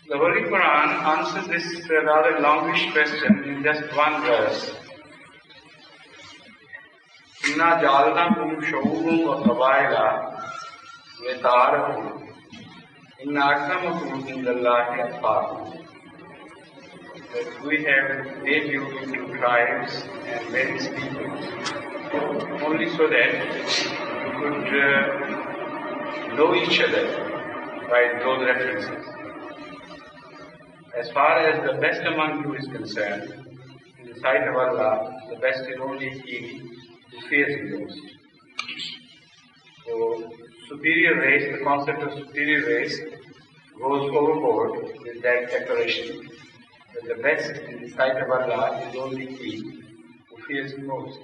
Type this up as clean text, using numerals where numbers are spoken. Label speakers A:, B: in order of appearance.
A: The Holy Quran answers this rather longish question in just one verse. Inna ja'alnakum shu'uban wa qabaila lita'arafu. Inna akramakum indallahi atqakum. That we have made you into tribes and various peoples, only so that you could know each other by those references. As far as the best among you is concerned, in the sight of Allah, the best is only he who fears Him most. So, superior race, the concept of superior race, goes overboard with that declaration that the best in the sight of Allah is only he who fears Him most.